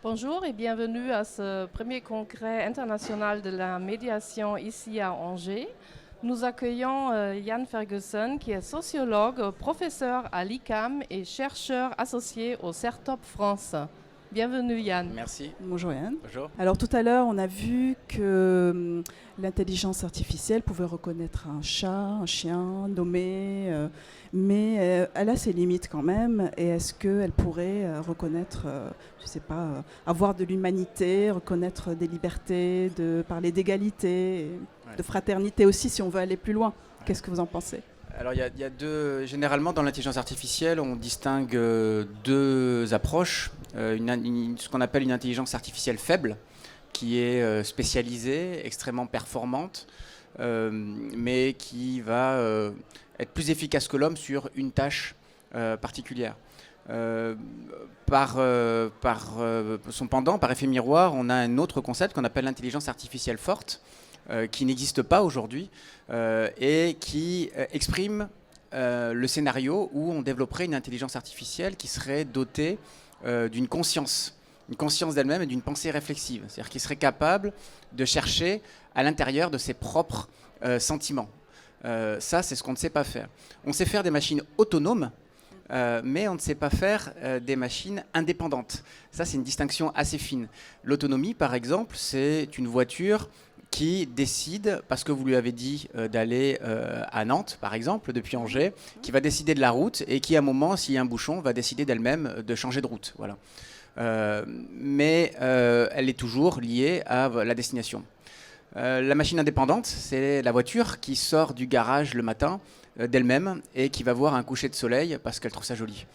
Bonjour et bienvenue à ce premier congrès international de la médiation ici à Angers. Nous accueillons Yann Ferguson, qui est sociologue, professeur à l'ICAM et chercheur associé au CERTOP France. Bienvenue Yann. Merci. Bonjour Yann. Bonjour. Alors tout à l'heure, on a vu que l'intelligence artificielle pouvait reconnaître un chat, un chien, nommer, mais elle a ses limites quand même. Et est-ce qu'elle pourrait reconnaître, je ne sais pas, avoir de l'humanité, reconnaître des libertés, parler d'égalité, de fraternité aussi, si on veut aller plus loin? Qu'est-ce que vous en pensez? Alors il y a deux. Généralement, dans l'intelligence artificielle, on distingue deux approches. Ce qu'on appelle une intelligence artificielle faible, qui est spécialisée, extrêmement performante, mais qui va être plus efficace que l'homme sur une tâche particulière. Par son pendant, par effet miroir, on a un autre concept qu'on appelle l'intelligence artificielle forte, qui n'existe pas aujourd'hui et qui exprime le scénario où on développerait une intelligence artificielle qui serait dotée d'une conscience d'elle-même et d'une pensée réflexive. C'est-à-dire qui serait capable de chercher à l'intérieur de ses propres sentiments. Ça, c'est ce qu'on ne sait pas faire. On sait faire des machines autonomes, mais on ne sait pas faire des machines indépendantes. Ça, c'est une distinction assez fine. L'autonomie, par exemple, c'est une voiture qui décide, parce que vous lui avez dit d'aller à Nantes, par exemple, depuis Angers, qui va décider de la route et qui, à un moment, s'il y a un bouchon, va décider d'elle-même de changer de route. Voilà. Mais elle est toujours liée à la destination. La machine indépendante, c'est la voiture qui sort du garage le matin d'elle-même et qui va voir un coucher de soleil parce qu'elle trouve ça joli.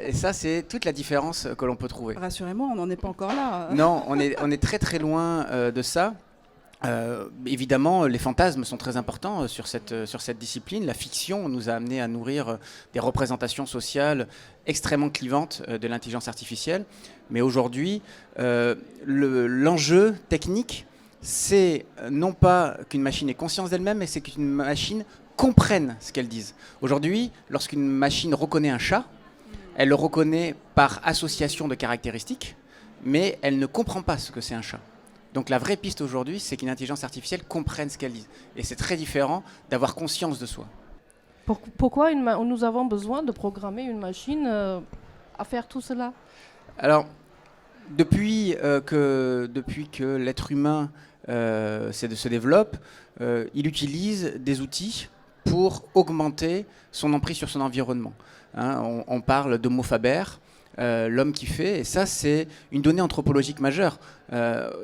Et ça, c'est toute la différence que l'on peut trouver. Rassurez-moi, on n'en est pas encore là. Non, on est très très loin de ça. Évidemment, les fantasmes sont très importants sur cette discipline. La fiction nous a amené à nourrir des représentations sociales extrêmement clivantes de l'intelligence artificielle. Mais aujourd'hui, l'enjeu technique, c'est non pas qu'une machine ait conscience d'elle-même, mais c'est qu'une machine comprenne ce qu'elle dit. Aujourd'hui, lorsqu'une machine reconnaît un chat, elle le reconnaît par association de caractéristiques, mais elle ne comprend pas ce que c'est un chat. Donc la vraie piste aujourd'hui, c'est qu'une intelligence artificielle comprenne ce qu'elle dit. Et c'est très différent d'avoir conscience de soi. Pourquoi nous avons besoin de programmer une machine à faire tout cela? Alors, depuis que l'être humain se développe, il utilise des outils pour augmenter son emprise sur son environnement. On parle d'homo faber, l'homme qui fait, et ça c'est une donnée anthropologique majeure.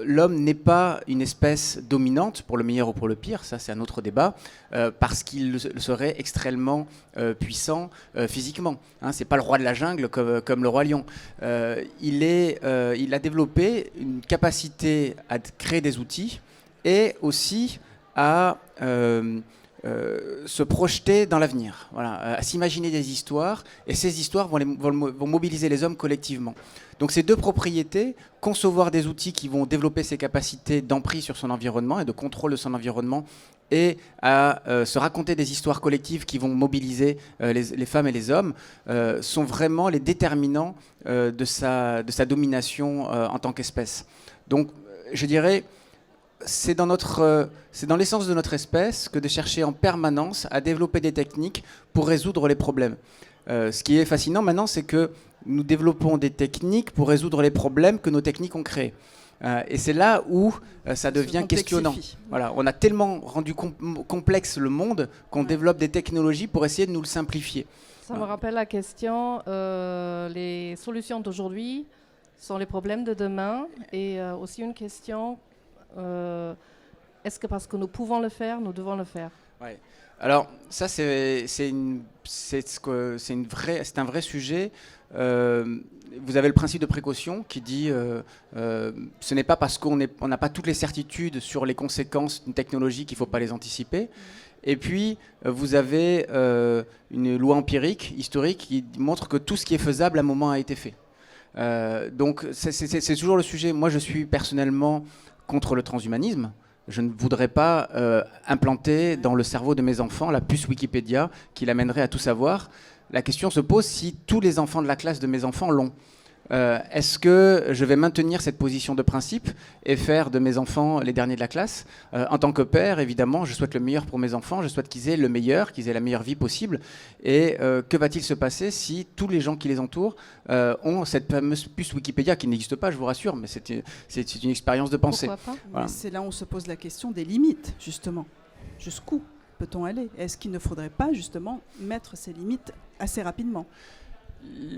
L'homme n'est pas une espèce dominante, pour le meilleur ou pour le pire, ça c'est un autre débat, parce qu'il serait extrêmement puissant physiquement. C'est pas le roi de la jungle comme le roi lion. Il a développé une capacité à créer des outils et aussi à se projeter dans l'avenir, voilà, à s'imaginer des histoires, et ces histoires vont mobiliser les hommes collectivement. Donc ces deux propriétés, concevoir des outils qui vont développer ses capacités d'emprise sur son environnement et de contrôle de son environnement, et à se raconter des histoires collectives qui vont mobiliser les femmes et les hommes, sont vraiment les déterminants de sa domination en tant qu'espèce. Donc je dirais, c'est dans l'essence de notre espèce que de chercher en permanence à développer des techniques pour résoudre les problèmes. Ce qui est fascinant maintenant, c'est que nous développons des techniques pour résoudre les problèmes que nos techniques ont créés. Et c'est là où ça devient questionnant. Voilà, on a tellement rendu complexe le monde qu'on développe des technologies pour essayer de nous le simplifier. Ça me rappelle la question, les solutions d'aujourd'hui sont les problèmes de demain, et aussi une question... est-ce que parce que nous pouvons le faire, nous devons le faire? Ouais. Alors ça c'est un vrai sujet. Vous avez le principe de précaution qui dit ce n'est pas parce qu'on n'a pas toutes les certitudes sur les conséquences d'une technologie qu'il ne faut pas les anticiper. Et puis vous avez une loi empirique, historique, qui montre que tout ce qui est faisable à un moment a été fait. Donc c'est toujours le sujet. Moi je suis personnellement contre le transhumanisme. Je ne voudrais pas implanter dans le cerveau de mes enfants la puce Wikipédia qui l'amènerait à tout savoir. La question se pose si tous les enfants de la classe de mes enfants l'ont. Est-ce que je vais maintenir cette position de principe et faire de mes enfants les derniers de la classe? En tant que père, évidemment, je souhaite le meilleur pour mes enfants, je souhaite qu'ils aient le meilleur, qu'ils aient la meilleure vie possible. Et que va-t-il se passer si tous les gens qui les entourent ont cette fameuse puce Wikipédia qui n'existe pas, je vous rassure, mais c'est une expérience de pensée. Pourquoi pas? Voilà. C'est là où on se pose la question des limites, justement. Jusqu'où peut-on aller? Est-ce qu'il ne faudrait pas, justement, mettre ces limites assez rapidement?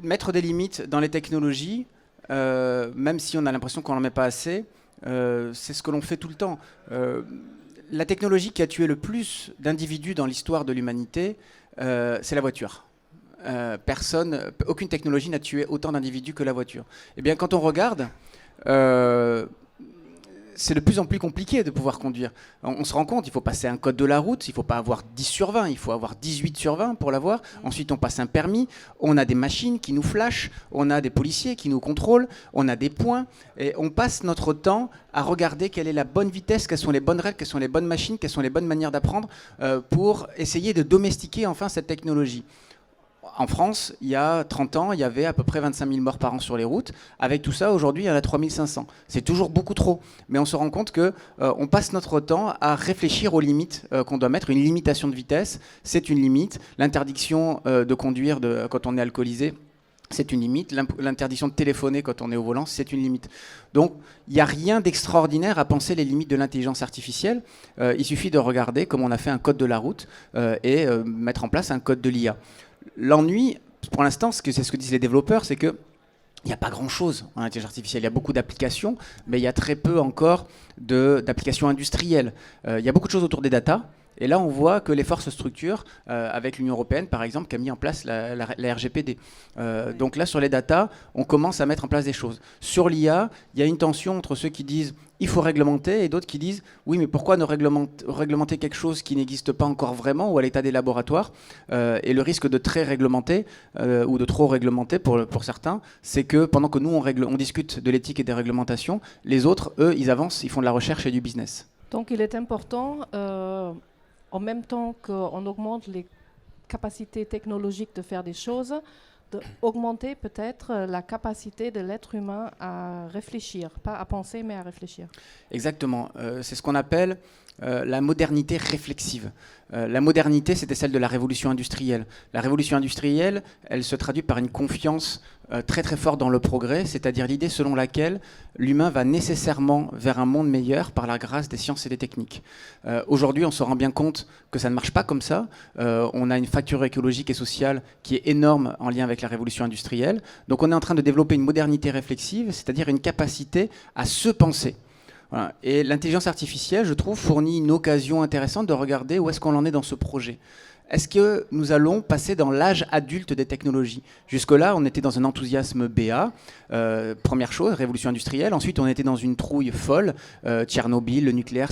Mettre des limites dans les technologies, même si on a l'impression qu'on n'en met pas assez, c'est ce que l'on fait tout le temps. La technologie qui a tué le plus d'individus dans l'histoire de l'humanité, c'est la voiture. Aucune technologie n'a tué autant d'individus que la voiture. Eh bien, quand on regarde, c'est de plus en plus compliqué de pouvoir conduire. On se rend compte, il faut passer un code de la route, il ne faut pas avoir 10 sur 20, il faut avoir 18 sur 20 pour l'avoir. Ensuite, on passe un permis, on a des machines qui nous flashent, on a des policiers qui nous contrôlent, on a des points, et on passe notre temps à regarder quelle est la bonne vitesse, quelles sont les bonnes règles, quelles sont les bonnes machines, quelles sont les bonnes manières d'apprendre pour essayer de domestiquer enfin cette technologie. En France, il y a 30 ans, il y avait à peu près 25 000 morts par an sur les routes. Avec tout ça, aujourd'hui, il y en a 3 500. C'est toujours beaucoup trop. Mais on se rend compte qu'on passe notre temps à réfléchir aux limites qu'on doit mettre. Une limitation de vitesse, c'est une limite. L'interdiction de conduire quand on est alcoolisé, c'est une limite. L'interdiction de téléphoner quand on est au volant, c'est une limite. Donc, il n'y a rien d'extraordinaire à penser les limites de l'intelligence artificielle. Il suffit de regarder comment on a fait un code de la route et mettre en place un code de l'IA. L'ennui, pour l'instant, c'est ce que disent les développeurs, c'est qu'il n'y a pas grand-chose en intelligence artificielle. Il y a beaucoup d'applications, mais il y a très peu encore d'applications industrielles. Il y a beaucoup de choses autour des data. Et là, on voit que l'effort se structure avec l'Union européenne, par exemple, qui a mis en place la RGPD. Donc là, sur les data, on commence à mettre en place des choses. Sur l'IA, il y a une tension entre ceux qui disent il faut réglementer et d'autres qui disent oui, mais pourquoi ne réglementer quelque chose qui n'existe pas encore vraiment ou à l'état des laboratoires. Et le risque de très réglementer ou de trop réglementer pour certains, c'est que pendant que nous, on discute de l'éthique et des réglementations, les autres, eux, ils avancent, ils font de la recherche et du business. Donc il est important, en même temps qu'on augmente les capacités technologiques de faire des choses, d'augmenter peut-être la capacité de l'être humain à réfléchir, pas à penser, mais à réfléchir. Exactement. C'est ce qu'on appelle la modernité réflexive. La modernité, c'était celle de la révolution industrielle. La révolution industrielle, elle se traduit par une confiance très très forte dans le progrès, c'est-à-dire l'idée selon laquelle l'humain va nécessairement vers un monde meilleur par la grâce des sciences et des techniques. Aujourd'hui, on se rend bien compte que ça ne marche pas comme ça. On a une facture écologique et sociale qui est énorme en lien avec la révolution industrielle. Donc on est en train de développer une modernité réflexive, c'est-à-dire une capacité à se penser. Voilà. Et l'intelligence artificielle, je trouve, fournit une occasion intéressante de regarder où est-ce qu'on en est dans ce projet. Est-ce que nous allons passer dans l'âge adulte des technologies? Jusque-là, on était dans un enthousiasme béat. Première chose, révolution industrielle. Ensuite, on était dans une trouille folle. Tchernobyl, le nucléaire,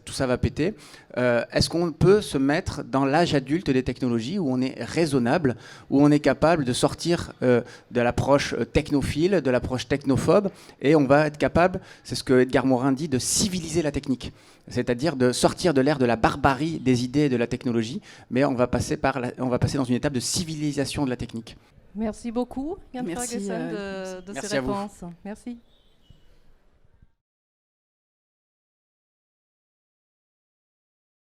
tout ça va péter. Est-ce qu'on peut se mettre dans l'âge adulte des technologies où on est raisonnable, où on est capable de sortir de l'approche technophile, de l'approche technophobe, et on va être capable, c'est ce que Edgar Morin dit, de civiliser la technique. C'est-à-dire de sortir de l'ère de la barbarie des idées et de la technologie, mais on va passer dans une étape de civilisation de la technique. Merci beaucoup, Jan Ferguson, de ces réponses. Merci.